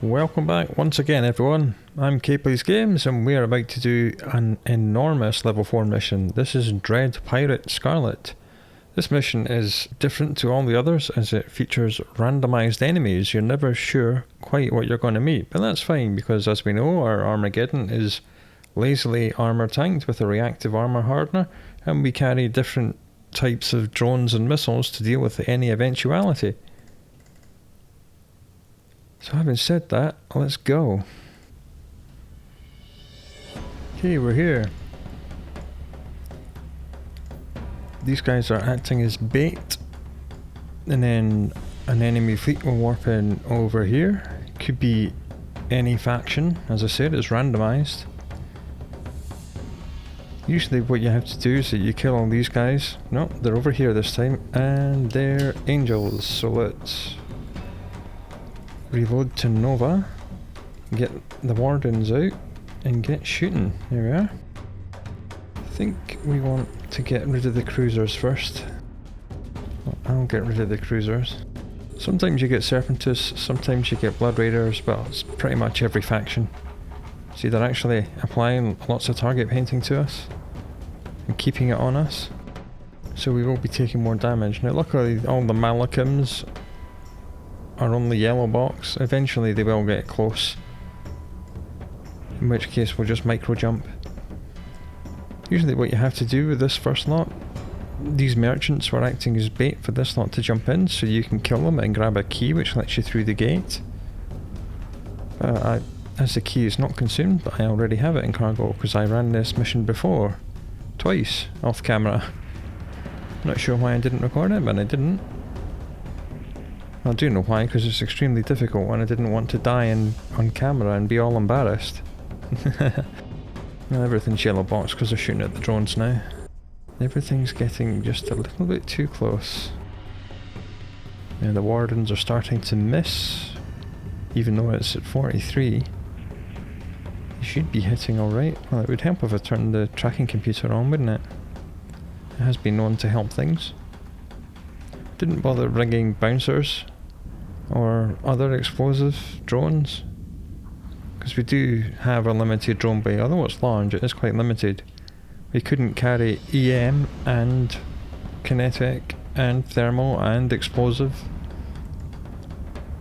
Welcome back once again, everyone. I'm Kplays Games, and we're about to do an enormous level 4 mission. This is Dread Pirate Scarlet. This mission is different to all the others as it features randomised enemies. You're never sure quite what you're going to meet, but that's fine because, as we know, our Armageddon is lazily armour tanked with a reactive armour hardener, and we carry different types of drones and missiles to deal with any eventuality. So having said that, let's go. Okay, we're here. These guys are acting as bait, and then an enemy fleet will warp in over here. Could be any faction, as I said, it's randomised. Usually what you have to do is that you kill all these guys. No, they're over here this time, and they're angels, so let's reload to Nova, get the wardens out, and get shooting. There we are. I think we want to get rid of the cruisers first. Well, I'll get rid of the cruisers. Sometimes you get Serpentis, sometimes you get Blood Raiders, but it's pretty much every faction. See, they're actually applying lots of target painting to us and keeping it on us, so we will be taking more damage. Now luckily all the Malachums are on the yellow box. Eventually they will get close, in which case we'll just micro jump. Usually what you have to do with this first lot, these merchants were acting as bait for this lot to jump in, so you can kill them and grab a key which lets you through the gate. As the key is not consumed, but I already have it in cargo because I ran this mission before, twice, off camera. Not sure why I didn't record it, but I didn't. I do know why, because it's extremely difficult and I didn't want to die on camera and be all embarrassed. Everything's yellow box because they're shooting at the drones now. Everything's getting just a little bit too close. Now the wardens are starting to miss, even though it's at 43. You should be hitting alright. Well, it would help if I turned the tracking computer on, wouldn't it? It has been known to help things. Didn't bother rigging bouncers or other explosive drones, because we do have a limited drone bay, although it's large, it is quite limited. We couldn't carry EM and kinetic and thermal and explosive.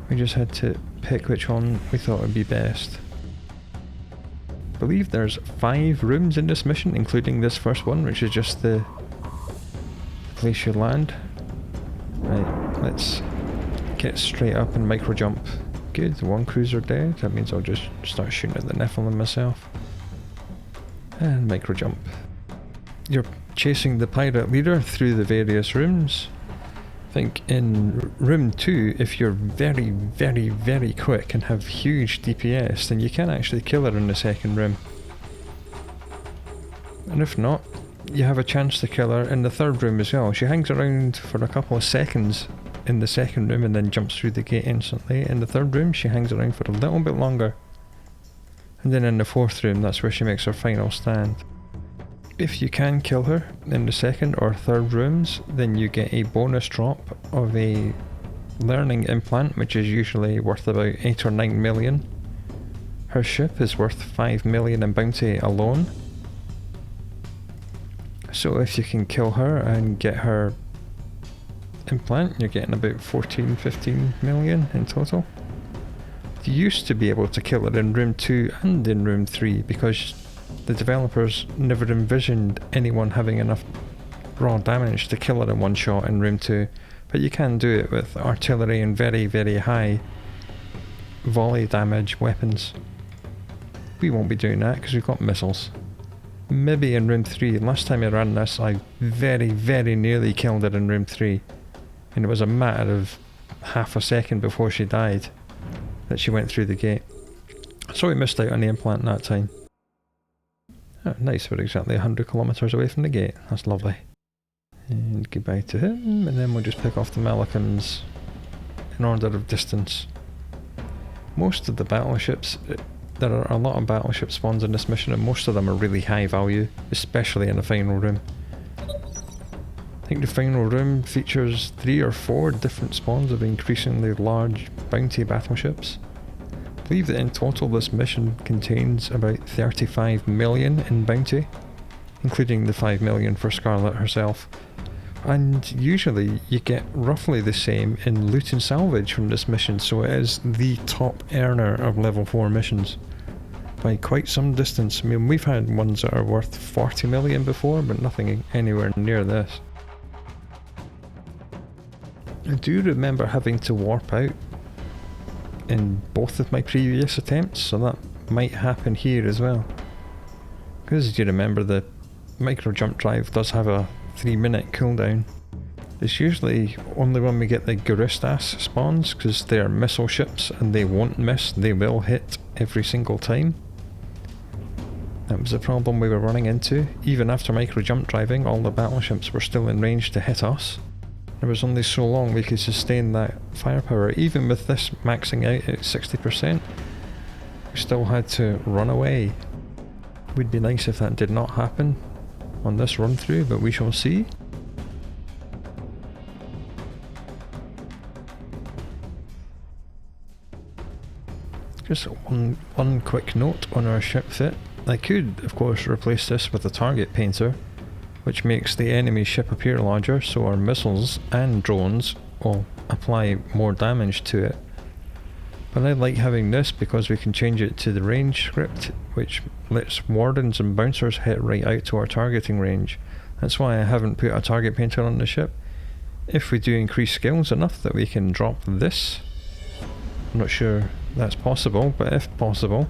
We just had to pick which one we thought would be best. I believe there's 5 rooms in this mission, including this first one, which is just the place you land. Right, let's get straight up and micro jump. Good, one cruiser dead. That means I'll just start shooting at the Nephilim myself. And micro jump. You're chasing the pirate leader through the various rooms. I think in room 2, if you're very, very, very quick and have huge DPS, then you can actually kill her in the second room. And if not, you have a chance to kill her in the third room as well. She hangs around for a couple of seconds in the second room and then jumps through the gate instantly. In the third room she hangs around for a little bit longer. And then in the fourth room, that's where she makes her final stand. If you can kill her in the second or third rooms, then you get a bonus drop of a learning implant, which is usually worth about 8 or 9 million. Her ship is worth 5 million in bounty alone. So if you can kill her and get her implant, you're getting about 14-15 million in total. You used to be able to kill her in room 2 and in room 3 because the developers never envisioned anyone having enough raw damage to kill her in one shot in room 2, but you can do it with artillery and very, very high volley damage weapons. We won't be doing that because we've got missiles. Maybe in room 3. Last time I ran this, I very, very nearly killed her in room 3, and it was a matter of half a second before she died that she went through the gate. So we missed out on the implant that time. Oh, nice, we're exactly 100 kilometers away from the gate. That's lovely. And goodbye to him, and then we'll just pick off the Malachums in order of distance. Most of the battleships, there are a lot of battleship spawns in this mission, and most of them are really high value, especially in the final room. I think the final room features 3 or 4 different spawns of increasingly large bounty battleships. believe that in total this mission contains about 35 million in bounty, including the 5 million for Scarlet herself. And usually you get roughly the same in loot and salvage from this mission, so it is the top earner of level 4 missions by quite some distance. I mean, we've had ones that are worth 40 million before, but nothing anywhere near this. I do remember having to warp out in both of my previous attempts, so that might happen here as well. Because you remember the micro jump drive does have a 3-minute cooldown. It's usually only when we get the Grigoriy spawns, because they are missile ships and they won't miss, they will hit every single time. That was the problem we were running into. Even after micro jump driving, all the battleships were still in range to hit us. There was only so long we could sustain that firepower. Even with this maxing out at 60%, we still had to run away. Would be nice if that did not happen on this run through, but we shall see. Just one quick note on our ship fit. I could, of course, replace this with a target painter, which makes the enemy ship appear larger, so our missiles and drones will apply more damage to it. But I like having this because we can change it to the range script, which lets wardens and bouncers hit right out to our targeting range. That's why I haven't put a target painter on the ship. If we do increase skills enough that we can drop this, I'm not sure that's possible, but if possible,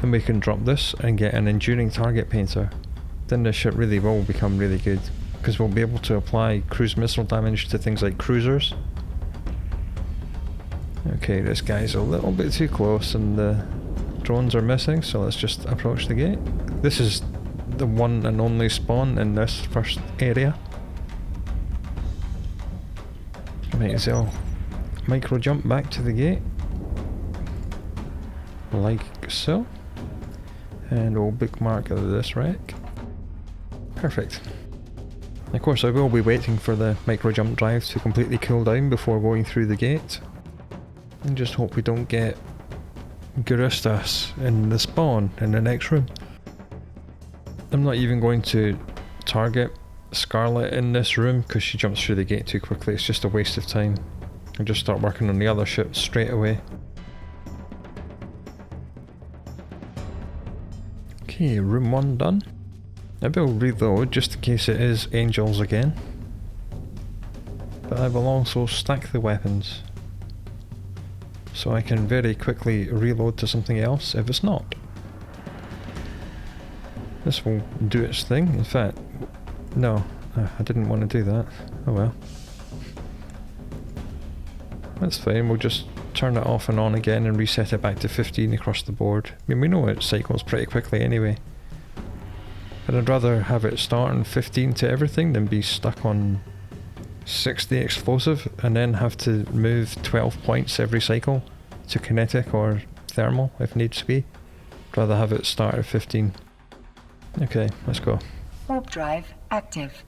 then we can drop this and get an enduring target painter. Then the ship really will become really good, because we'll be able to apply cruise missile damage to things like cruisers. Okay, this guy's a little bit too close and the drones are missing, so let's just approach the gate. This is the one and only spawn in this first area. Might as well micro jump back to the gate, like so, and we'll bookmark this wreck. Perfect. Of course, I will be waiting for the micro jump drive to completely cool down before going through the gate, and just hope we don't get Grigoriy in the spawn in the next room. I'm not even going to target Scarlet in this room because she jumps through the gate too quickly. It's just a waste of time. I'll just start working on the other ships straight away. Okay, room 1 done. I will reload just in case it is angels again, but I will also stack the weapons so I can very quickly reload to something else if it's not. This will do its thing. In fact, no, I didn't want to do that. Oh well. That's fine, we'll just turn it off and on again and reset it back to 15 across the board. I mean, we know it cycles pretty quickly anyway. But I'd rather have it start on 15 to everything than be stuck on 60 explosive and then have to move 12 points every cycle to kinetic or thermal if needs to be. I'd rather have it start at 15. Okay, let's go. Warp drive active.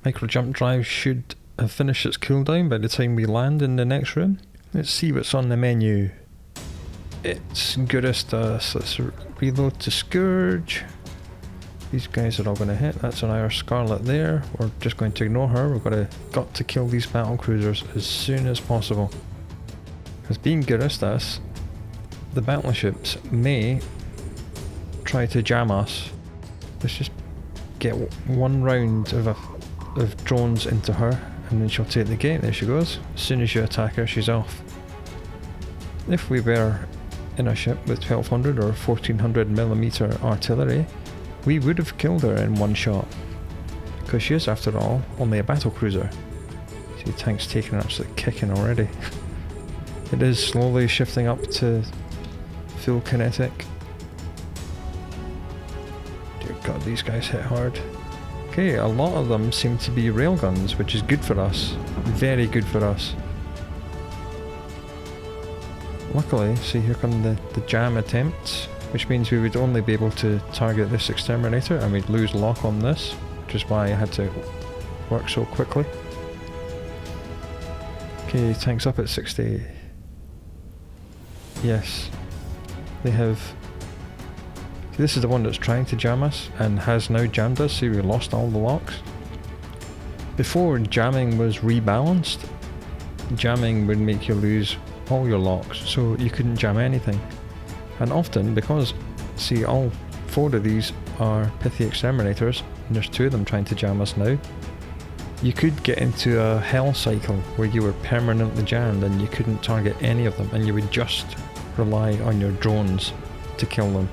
Micro jump drive should have finished its cooldown by the time we land in the next room. Let's see what's on the menu. It's Grigoriy. Let's reload to Scourge. These guys are all going to hit. That's an our Scarlet there. We're just going to ignore her. We've got to kill these battle cruisers as soon as possible. Because being Grigoriy, the battleships may try to jam us. Let's just get one round of drones into her, and then she'll take the gate. There she goes. As soon as you attack her, she's off. If we were in a ship with 1200 or 1400mm artillery, we would have killed her in one shot, because she is, after all, only a battle cruiser. See, the tank's taking an absolute kicking already. It is slowly shifting up to full kinetic. Dear God, these guys hit hard. Okay, a lot of them seem to be railguns, which is good for us. Very good for us. Luckily, see, here come the jam attempts, which means we would only be able to target this exterminator and we'd lose lock on this, which is why I had to work so quickly. Okay, tank's up at 60. Yes. They have... See, this is the one that's trying to jam us and has now jammed us. See, we lost all the locks. Before jamming was rebalanced, jamming would make you lose all your locks, so you couldn't jam anything. And often, because, see, all 4 of these are pithy exterminators, and there's 2 of them trying to jam us now, you could get into a hell cycle where you were permanently jammed and you couldn't target any of them, and you would just rely on your drones to kill them.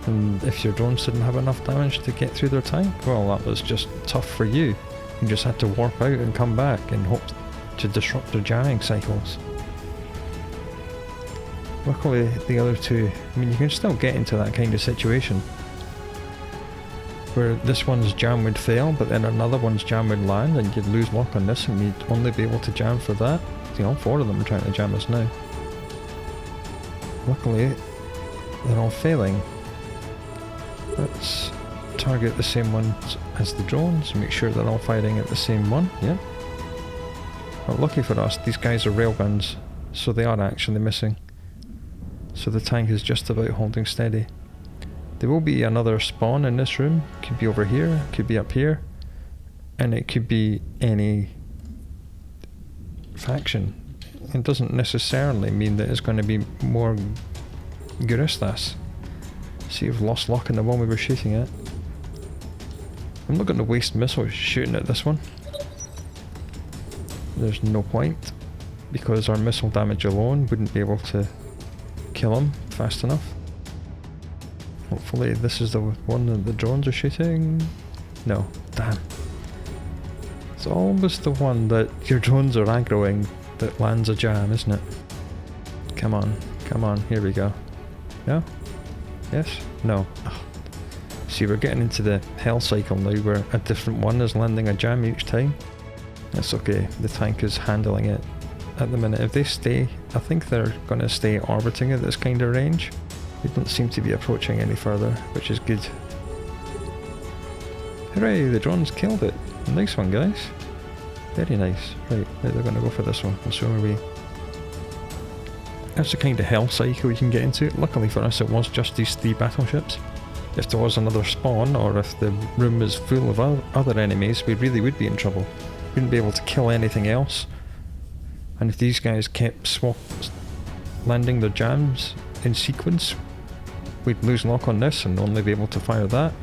And if your drones didn't have enough damage to get through their tank, well, that was just tough for you. You just had to warp out and come back and hope to disrupt their jamming cycles. Luckily, the other 2, I mean, you can still get into that kind of situation where this one's jam would fail, but then another one's jam would land, and you'd lose lock on this, and you'd only be able to jam for that. See, all 4 of them are trying to jam us now. Luckily, they're all failing. Let's target the same ones as the drones, make sure they're all firing at the same one. Yep. Well, lucky for us, these guys are railguns, so they are actually missing. So the tank is just about holding steady. There will be another spawn in this room. Could be over here, could be up here, and it could be any faction. It doesn't necessarily mean that it's going to be more Guristas. See, we've lost lock in the one we were shooting at. I'm not going to waste missiles shooting at this one. There's no point, because our missile damage alone wouldn't be able to kill him fast enough. Hopefully this is the one that the drones are shooting. No, damn. It's always the one that your drones are aggroing that lands a jam, isn't it? Come on, here we go. No? Yes? No. Ugh. See, we're getting into the hell cycle now where a different one is landing a jam each time. That's okay, the tank is handling it at the minute. If they stay, I think they're going to stay orbiting at this kind of range. They don't seem to be approaching any further, which is good. Hooray, the drones killed it. Nice one, guys. Very nice. Right, now they're going to go for this one, and so are we. That's the kind of hell cycle you can get into. Luckily for us, it was just these 3 battleships. If there was another spawn, or if the room was full of other enemies, we really would be in trouble. We wouldn't be able to kill anything else. And if these guys kept landing their jams in sequence, we'd lose lock on this and only be able to fire that.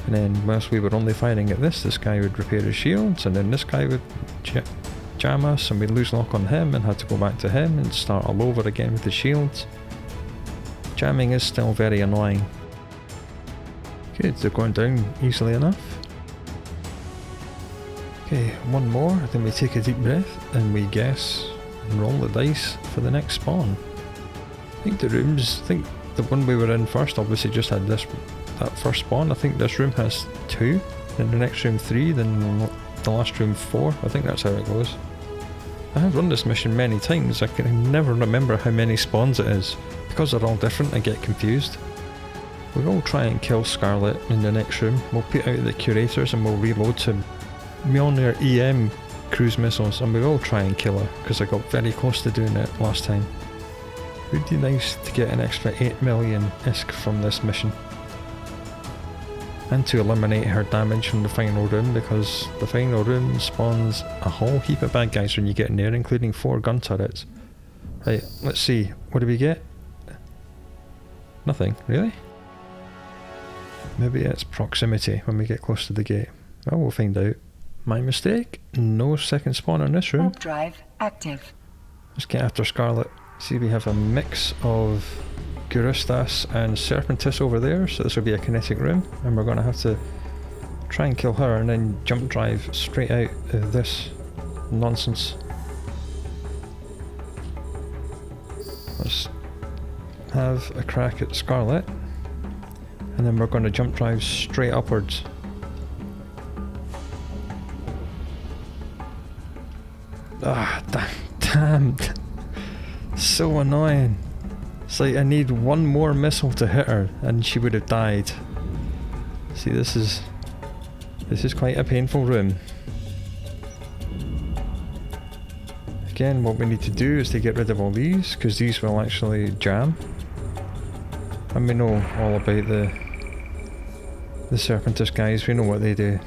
And then whilst we were only firing at this guy would repair his shields, and then this guy would jam us, and we'd lose lock on him and have to go back to him and start all over again with the shields. Jamming is still very annoying. Good, they're going down easily enough. Okay, one more, then we take a deep breath and we guess and roll the dice for the next spawn. I think the one we were in first obviously just had that first spawn. I think this room has 2, then the next room 3, then the last room 4. I think that's how it goes. I have run this mission many times, I can never remember how many spawns it is. Because they're all different, I get confused. We will try and kill Scarlet in the next room. We'll put out the curators and we'll reload some Mjolnir EM cruise missiles, and we will try and kill her, because I got very close to doing it last time. It would be nice to get an extra 8 million ISK from this mission. And to eliminate her damage from the final room, because the final room spawns a whole heap of bad guys when you get in there, including 4 gun turrets. Right, let's see, what do we get? Nothing, really? Maybe it's proximity when we get close to the gate. Well, we'll find out. My mistake, no second spawn in this room. Warp drive active. Let's get after Scarlet. See, we have a mix of Guristas and Serpentis over there, so this will be a kinetic room, and we're going to have to try and kill her and then jump drive straight out of this nonsense. Let's have a crack at Scarlet, and then we're going to jump drive straight upwards. Ah, damn. So annoying. It's like I need one more missile to hit her and she would have died. See, this is quite a painful room. Again, what we need to do is to get rid of all these, because these will actually jam. And we know all about the Serpentis guys, we know what they do.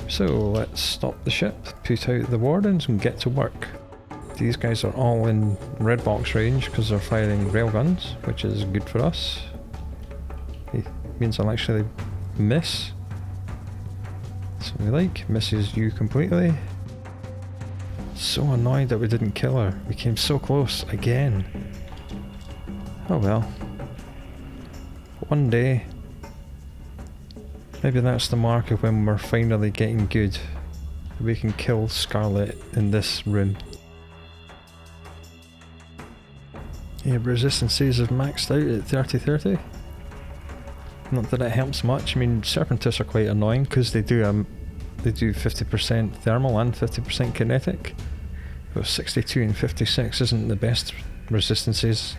So let's stop the ship, put out the wardens and get to work. These guys are all in red box range because they're firing railguns, which is good for us. It means I'll actually miss. Something like, misses you completely. So annoyed that we didn't kill her. We came so close again. Oh well. One day, maybe that's the mark of when we're finally getting good. We can kill Scarlet in this room. Yeah, resistances have maxed out at 30-30. Not that it helps much. I mean, Serpentis are quite annoying because they do 50% thermal and 50% kinetic. But 62 and 56 isn't the best resistances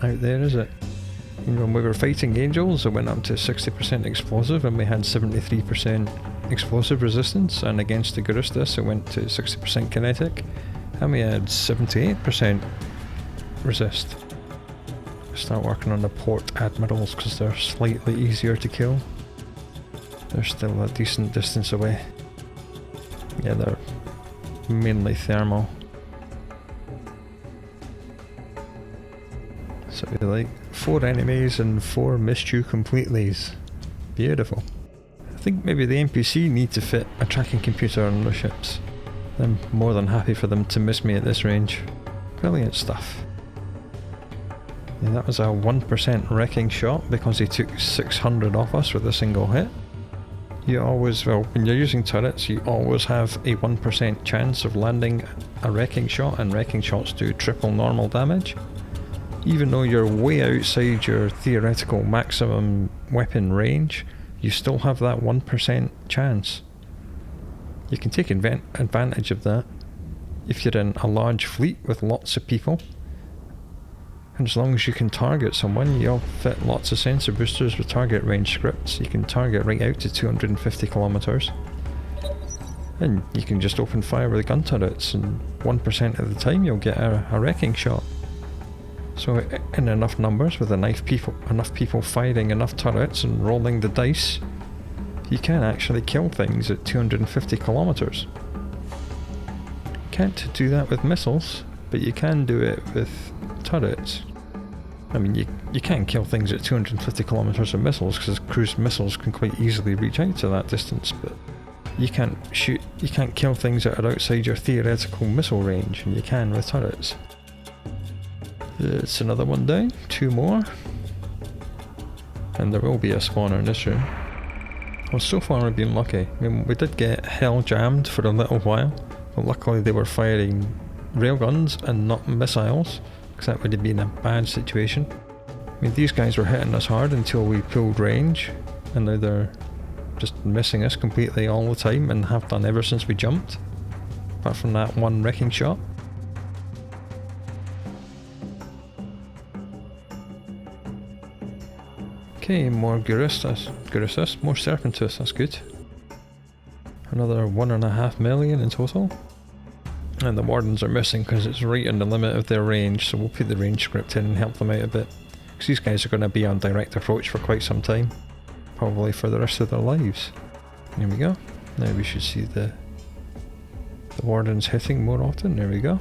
out there, is it? You know, when we were fighting angels, it went up to 60% explosive and we had 73% explosive resistance, and against the Guristas it went to 60% kinetic and we had 78% resist. Start working on the port admirals because they're slightly easier to kill. They're still a decent distance away. Yeah, they're mainly thermal. So we like 4 enemies and 4 missed you completely's. Beautiful. I think maybe the NPC need to fit a tracking computer on their ships. I'm more than happy for them to miss me at this range. Brilliant stuff. Yeah, that was a 1% wrecking shot because he took 600 off us with a single hit. You always, well, when you're using turrets, you always have a 1% chance of landing a wrecking shot, and wrecking shots do triple normal damage. Even though you're way outside your theoretical maximum weapon range, you still have that 1% chance. You can take advantage of that if you're in a large fleet with lots of people. And as long as you can target someone, you'll fit lots of sensor boosters with target range scripts. You can target right out to 250 kilometers. And you can just open fire with gun turrets, and 1% of the time you'll get a wrecking shot. So in enough numbers, with enough people firing enough turrets and rolling the dice, you can actually kill things at 250 kilometers. Can't do that with missiles, but you can do it with turrets. I mean, you can kill things at 250 kilometers with missiles because cruise missiles can quite easily reach out to that distance, but you can't kill things that are outside your theoretical missile range, and you can with turrets. It's another one down, 2 more. And there will be a spawner in this room. Well, so far we've been lucky. I mean, we did get hell jammed for a little while, but luckily they were firing railguns and not missiles, because that would have been a bad situation. I mean, these guys were hitting us hard until we pulled range, and now they're just missing us completely all the time, and have done ever since we jumped, apart from that one wrecking shot. Okay, more Guristas, more Serpentis, that's good. Another 1.5 million in total. And the wardens are missing because it's right in the limit of their range, so we'll put the range script in and help them out a bit. Because these guys are going to be on direct approach for quite some time. Probably for the rest of their lives. There we go. Now we should see the wardens hitting more often. There we go.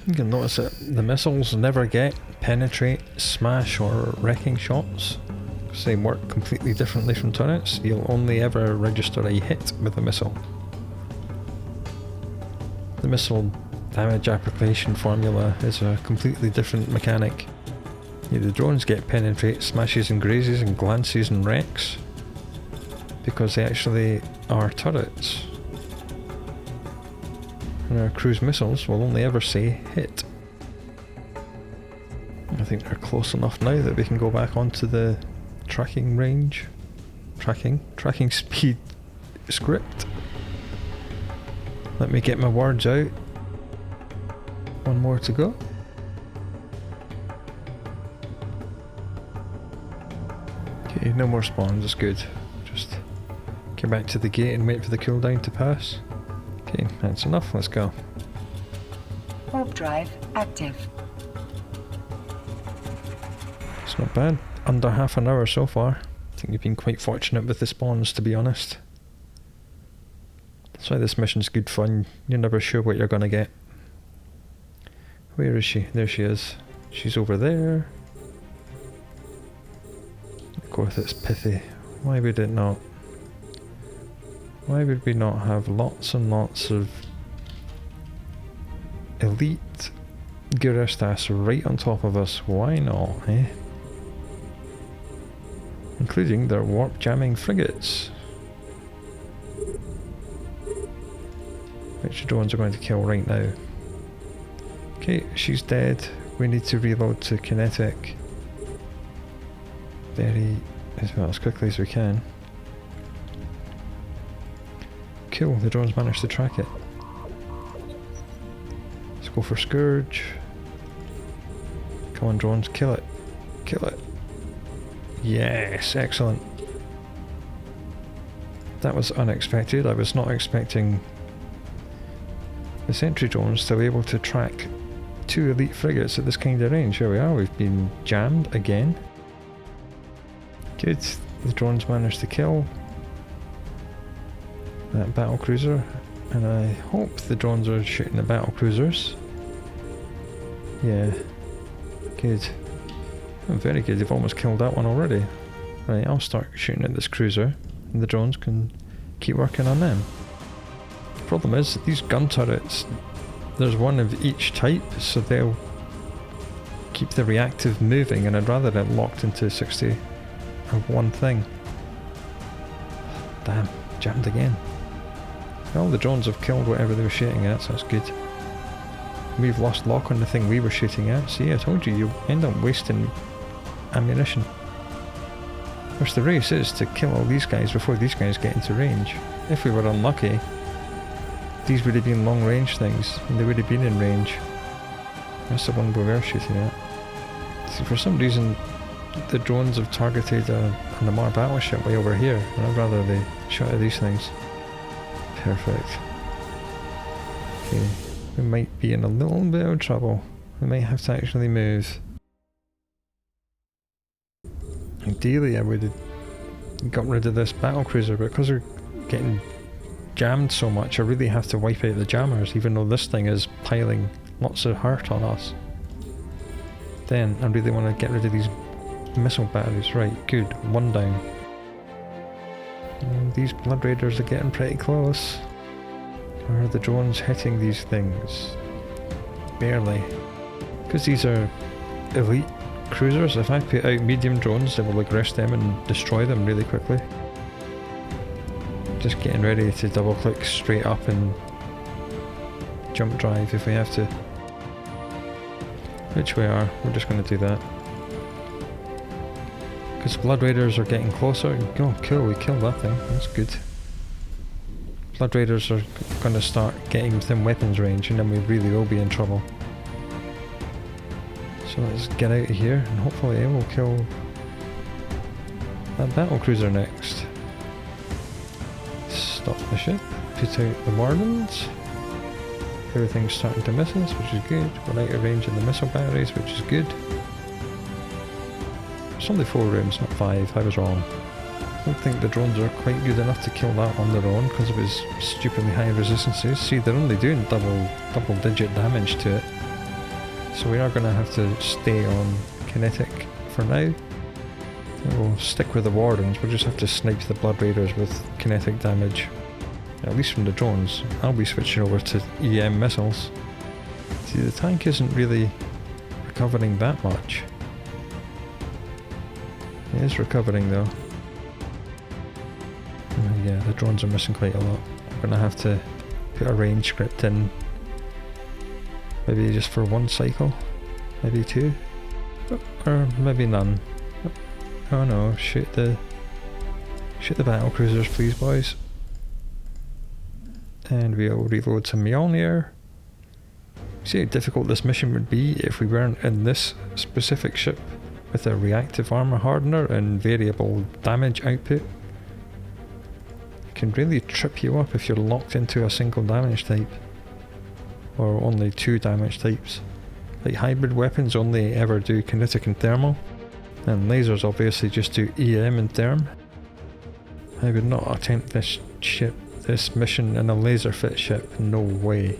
You can notice that the missiles never get penetrate, smash or wrecking shots. Because they work completely differently from turrets. You'll only ever register a hit with a missile. The missile damage application formula is a completely different mechanic. Yeah, the drones get penetrate, smashes and grazes and glances and wrecks. Because they actually are turrets. And our cruise missiles will only ever say hit. I think they're close enough now that we can go back onto the tracking range. Tracking speed script. Let me get my words out. One more to go. Okay, no more spawns, that's good. Just get back to the gate and wait for the cooldown to pass. Okay, that's enough, let's go. Warp Warp drive active. It's not bad. Under half an hour so far. I think you've been quite fortunate with the spawns, to be honest. That's why this mission's good fun. You're never sure what you're gonna get. Where is she? There she is. She's over there. Of course it's pithy. Why would it not? Why would we not have lots and lots of elite Guristas right on top of us? Why not, eh? Including their warp jamming frigates. Which drones are going to kill right now. Okay, she's dead. We need to reload to kinetic as quickly as we can. Cool, the drones managed to track it. Let's go for Scourge. Come on drones, kill it. Kill it. Yes, excellent. That was unexpected. I was not expecting the sentry drones to be able to track 2 elite frigates at this kind of range. Here we are, we've been jammed again. Good, the drones managed to kill that battle cruiser, and I hope the drones are shooting the battle cruisers. Yeah, good. Oh, very good, they've almost killed that one already. Right, I'll start shooting at this cruiser, and the drones can keep working on them. The problem is, these gun turrets, there's one of each type, so they'll keep the reactive moving, and I'd rather it locked into 60 of one thing. Damn, jammed again. Well, the drones have killed whatever they were shooting at, so that's good. We've lost lock on the thing we were shooting at. See, I told you, you end up wasting ammunition. Of course, the race is to kill all these guys before these guys get into range. If we were unlucky, these would have been long range things, and they would have been in range. That's the one we were shooting at. See, for some reason, the drones have targeted an Amar battleship way over here, and I'd rather they shot at these things. Perfect. Okay, we might be in a little bit of trouble. We might have to actually move. Ideally, I would have got rid of this battlecruiser, but because we're getting jammed so much, I really have to wipe out the jammers, even though this thing is piling lots of hurt on us. Then, I really want to get rid of these missile batteries. Right, good. One down. These Blood Raiders are getting pretty close. Are the drones hitting these things? Barely. Because these are elite cruisers, if I put out medium drones, they will aggress them and destroy them really quickly. Just getting ready to double click straight up and jump drive if we have to. Which we are, we're just going to do that. Because Blood Raiders are getting closer. Oh, cool, we killed that thing, that's good. Blood Raiders are going to start getting within weapons range, and then we really will be in trouble. So let's get out of here, and hopefully we'll kill that battlecruiser next. Stop the ship, put out the wardens. Everything's starting to miss us, which is good. We're out of range of the missile batteries, which is good. It's only 4 rooms, not 5, I was wrong. I don't think the drones are quite good enough to kill that on their own because of his stupidly high resistances. See, they're only doing double digit damage to it. So we are going to have to stay on kinetic for now. We'll stick with the wardens, we'll just have to snipe the Blood Raiders with kinetic damage. At least from the drones. I'll be switching over to EM missiles. See, the tank isn't really recovering that much. It is recovering though. Yeah, the drones are missing quite a lot. I'm going to have to put a range script in. Maybe just for 1 cycle? Maybe 2? Or maybe none. Oh no, shoot the battle cruisers please boys. And we'll reload some Mjolnir. See how difficult this mission would be if we weren't in this specific ship with a reactive armor hardener and variable damage output. It can really trip you up if you're locked into a single damage type. or only 2 damage types. Like hybrid weapons only ever do kinetic and thermal, and lasers obviously just do EM and therm. I would not attempt this mission in a laser fit ship, no way.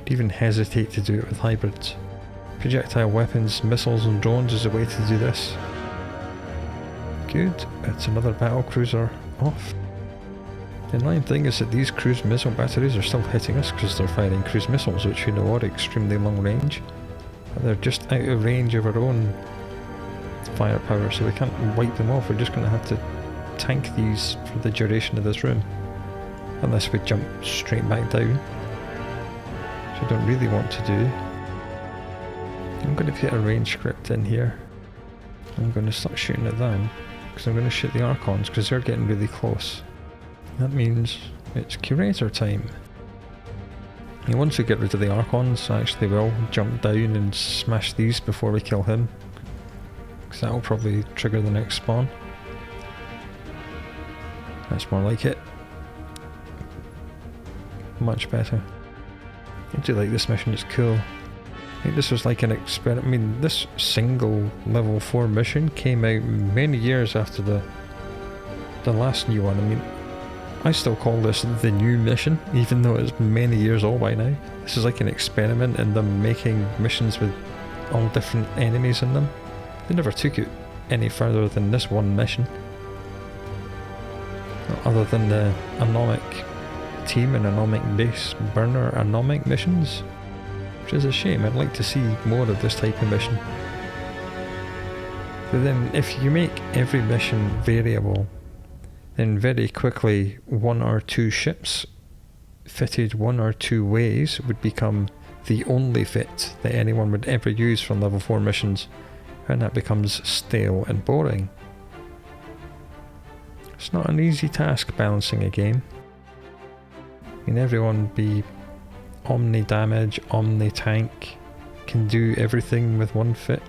I'd even hesitate to do it with hybrids. Projectile weapons, missiles and drones is a way to do this. Good, it's another battle cruiser off. The annoying thing is that these cruise missile batteries are still hitting us because they're firing cruise missiles, which you know are extremely long range. But they're just out of range of our own firepower, so we can't wipe them off. We're just going to have to tank these for the duration of this room. Unless we jump straight back down. Which I don't really want to do. I'm going to put a range script in here. I'm going to start shooting at them. Because I'm going to shoot the Archons because they're getting really close. That means it's curator time. And once we get rid of the Archons, I actually will jump down and smash these before we kill him. Because that will probably trigger the next spawn. That's more like it. Much better. I do like this mission, it's cool. I think this was like an experiment. I mean, this single level 4 mission came out many years after the last new one. I mean, I still call this the new mission, even though it's many years old by now. This is like an experiment in them making missions with all different enemies in them. They never took it any further than this one mission. Other than the anomic team and anomic base burner anomic missions. Which is a shame, I'd like to see more of this type of mission. But then if you make every mission variable, then very quickly 1 or 2 ships fitted 1 or 2 ways would become the only fit that anyone would ever use from level 4 missions, and that becomes stale and boring. It's not an easy task balancing a game. I mean, everyone be omni damage, omni tank, can do everything with 1 fit.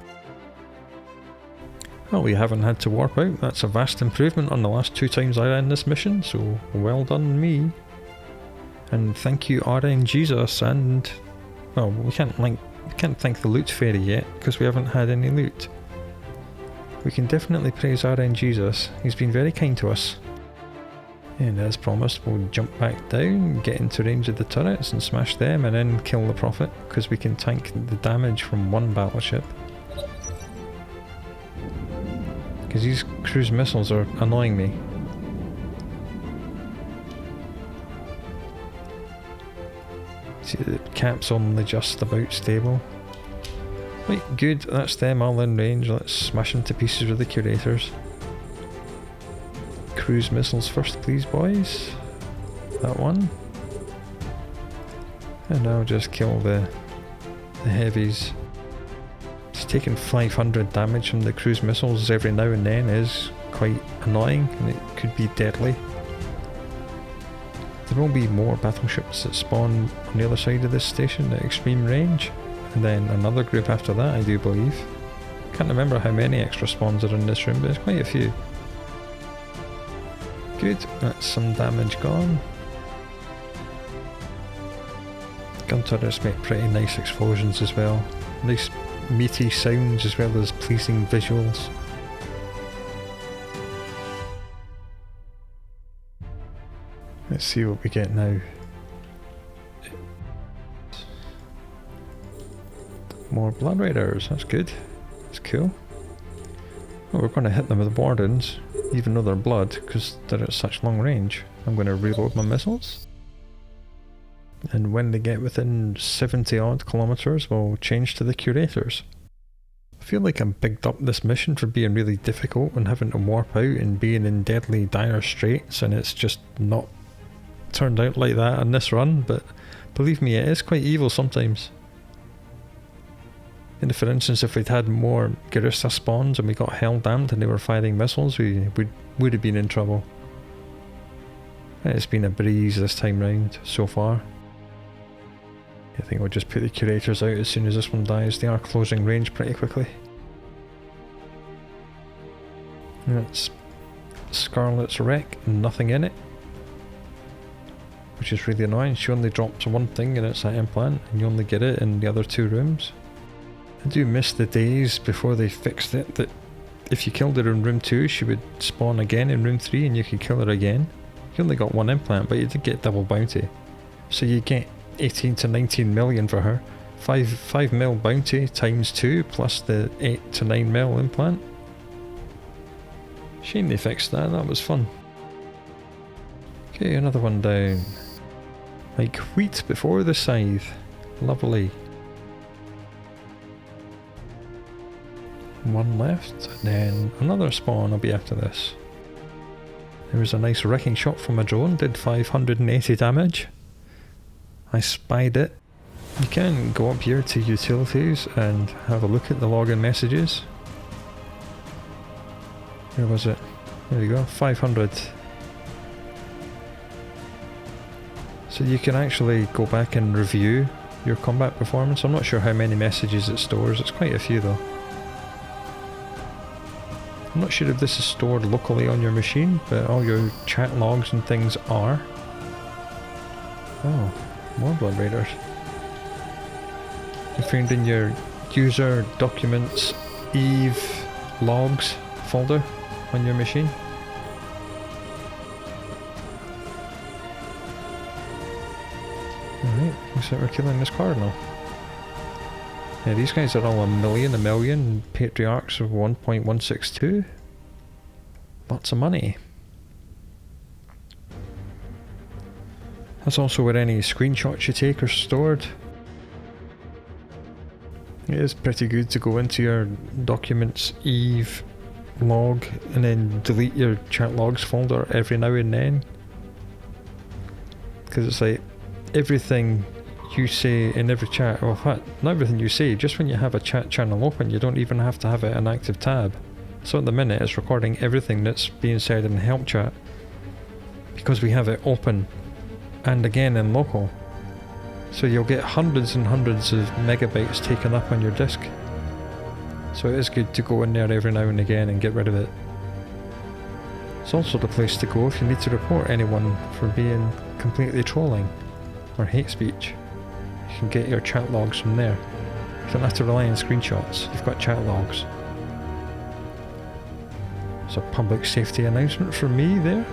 Well, we haven't had to warp out. That's a vast improvement on the last 2 times I ran this mission, so well done me. And thank you RNGesus, and well, we can't thank the loot fairy yet because we haven't had any loot. We can definitely praise RNGesus. He's been very kind to us. And as promised, we'll jump back down, get into range of the turrets and smash them, and then kill the Prophet because we can tank the damage from 1 battleship. Because these cruise missiles are annoying me. See, the cap's only just about stable. Right, good, that's them all in range. Let's smash them to pieces with the curators. Cruise missiles first, please, boys. That one. And I'll just kill the heavies. Taking 500 damage from the cruise missiles every now and then is quite annoying, and it could be deadly. There will be more battleships that spawn on the other side of this station at extreme range, and then another group after that, I do believe. Can't remember how many extra spawns are in this room, but there's quite a few. Good, that's some damage gone. Gun turrets make pretty nice explosions as well. Nice meaty sounds as well as pleasing visuals. Let's see what we get now. More Blood Raiders, that's good. That's cool. Well, we're going to hit them with wardens, even though they're blood, because they're at such long range. I'm going to reload my missiles. And when they get within 70 odd kilometers, we'll change to the curators. I feel like I'm bigged up this mission for being really difficult and having to warp out and being in deadly dire straits, and it's just not turned out like that on this run, but believe me, it is quite evil sometimes. And for instance, if we'd had more Garissa spawns and we got hell damned and they were firing missiles, we would have been in trouble. It's been a breeze this time round so far. I think we'll just put the curators out as soon as this one dies. They are closing range pretty quickly. And that's Scarlet's wreck, nothing in it. which is really annoying. She only drops one thing and it's that implant, and you only get it in the other 2 rooms. I do miss the days before they fixed it, that if you killed her in room 2, she would spawn again in room 3 and you could kill her again. You only got 1 implant, but you did get double bounty. So you get 18 to 19 million for her. 5 mil bounty times 2 plus the 8 to 9 mil implant. Shame they fixed that, that was fun. Okay, another one down. Like wheat before the scythe. Lovely. 1 left, and then another spawn will be after this. There was a nice wrecking shot from a drone, did 580 damage. I spied it. You can go up here to utilities and have a look at the login messages. Where was it? There we go, 500. So you can actually go back and review your combat performance. I'm not sure how many messages it stores, it's quite a few though. I'm not sure if this is stored locally on your machine, but all your chat logs and things are. Oh, more Blood Raiders. You found in your user documents Eve logs folder on your machine. Alright, looks like we're killing this cardinal. Yeah, these guys are all a million, patriarchs of 1.162. Lots of money. That's also where any screenshots you take are stored. It is pretty good to go into your documents Eve log and then delete your chat logs folder every now and then. Because it's like everything you say in every chat, well, not everything you say, just when you have a chat channel open, you don't even have to have it an active tab. So at the minute it's recording everything that's being said in help chat because we have it open and again in local. So you'll get hundreds and hundreds of megabytes taken up on your disk. So it is good to go in there every now and again and get rid of it. It's also the place to go if you need to report anyone for being completely trolling or hate speech. You can get your chat logs from there. You don't have to rely on screenshots, you've got chat logs. It's a public safety announcement from me there.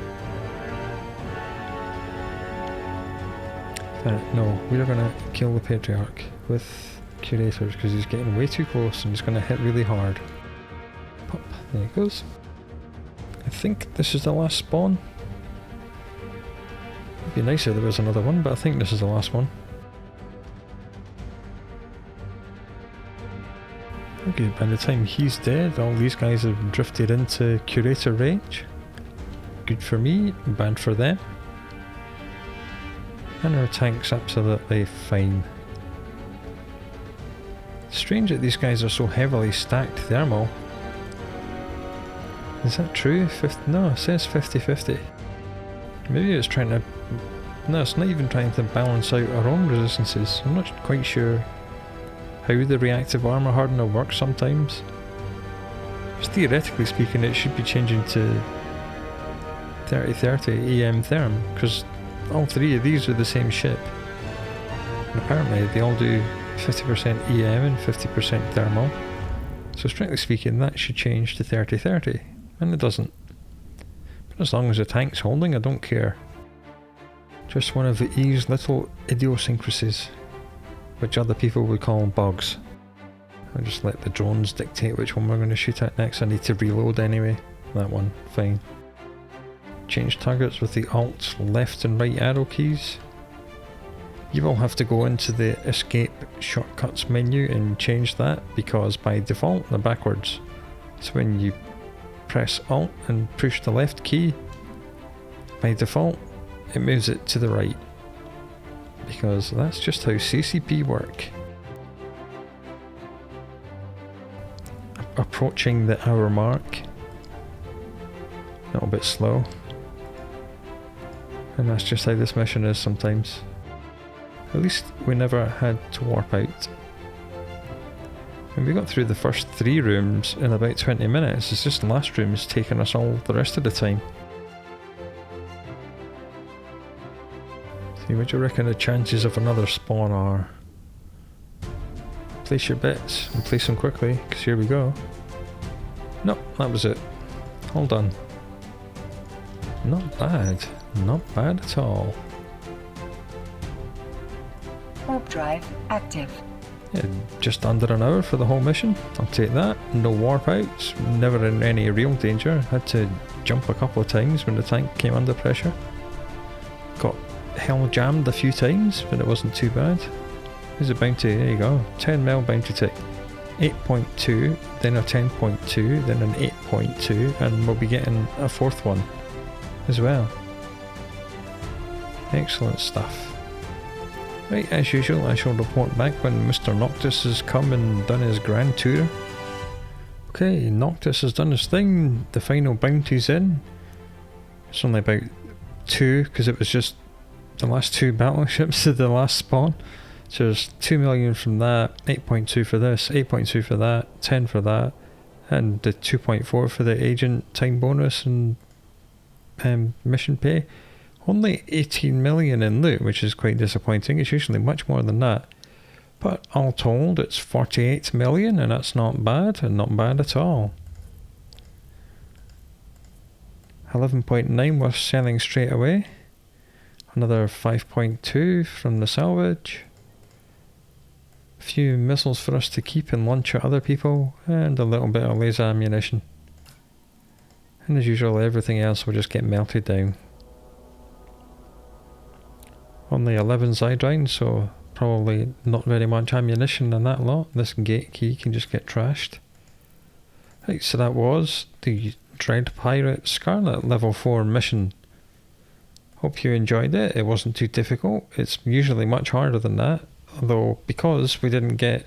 No, we're gonna kill the Patriarch with curators because he's getting way too close and he's gonna hit really hard. Pop, there he goes. I think this is the last spawn. It'd be nicer if there was another one, but I think this is the last one. Okay, by the time he's dead, all these guys have drifted into curator range. Good for me, bad for them. And our tank's absolutely fine. Strange that these guys are so heavily stacked thermal. Is that true? No, it says 50-50. Maybe it's trying to... No, it's not even trying to balance out our own resistances. I'm not quite sure how the reactive armor hardener works sometimes. Just theoretically speaking, it should be changing to 30-30 EM therm, because all 3 of these are the same ship. And apparently they all do 50% EM and 50% thermal. So strictly speaking, that should change to 30-30, and it doesn't. But as long as the tank's holding, I don't care. Just one of Eve's little idiosyncrasies, which other people would call bugs. I'll just let the drones dictate which one we're going to shoot at next. I need to reload anyway. That one, fine. Change targets with the Alt left and right arrow keys. You will have to go into the escape shortcuts menu and change that, because by default they're backwards. So when you press Alt and push the left key, by default it moves it to the right, because that's just how CCP work. Approaching the hour mark. A little bit slow. And that's just how this mission is sometimes. At least we never had to warp out. And we got through the first 3 rooms in about 20 minutes. It's just the last room's taking us all the rest of the time. See, what do you reckon the chances of another spawn are? Place your bets and place them quickly, because here we go. Nope, that was it. All done. Not bad. Not bad at all. Warp drive active. Yeah, just under an hour for the whole mission. I'll take that. No warp outs. Never in any real danger. Had to jump a couple of times when the tank came under pressure. Got hell jammed a few times, but it wasn't too bad. Here's a bounty. There you go. 10 mil bounty tick. 8.2, then a 10.2, then an 8.2, and we'll be getting a fourth one as well. Excellent stuff. Right, as usual, I shall report back when Mr. Noctis has come and done his grand tour. Okay, Noctis has done his thing. The final bounty's in. It's only about 2, because it was just the last 2 battleships of the last spawn. So there's 2 million from that, 8.2 for this, 8.2 for that, 10 for that, and the 2.4 for the agent time bonus and mission pay. Only 18 million in loot, which is quite disappointing. It's usually much more than that. But all told, it's 48 million, and that's not bad, and not bad at all. 11.9 worth selling straight away. Another 5.2 from the salvage. A few missiles for us to keep and launch at other people, and a little bit of laser ammunition. And as usual, everything else will just get melted down. Only 11 side rounds, so probably not very much ammunition in that lot. This gate key can just get trashed. Right, so that was the Dread Pirate Scarlet level 4 mission. Hope you enjoyed it. It wasn't too difficult. It's usually much harder than that, although because we didn't get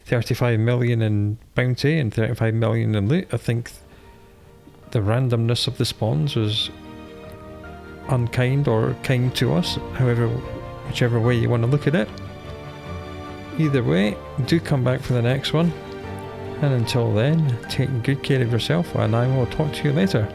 35 million in bounty and 35 million in loot, I think the randomness of the spawns was unkind or kind to us, however, whichever way you want to look at it. Either way, do come back for the next one, and until then, take good care of yourself, and I will talk to you later.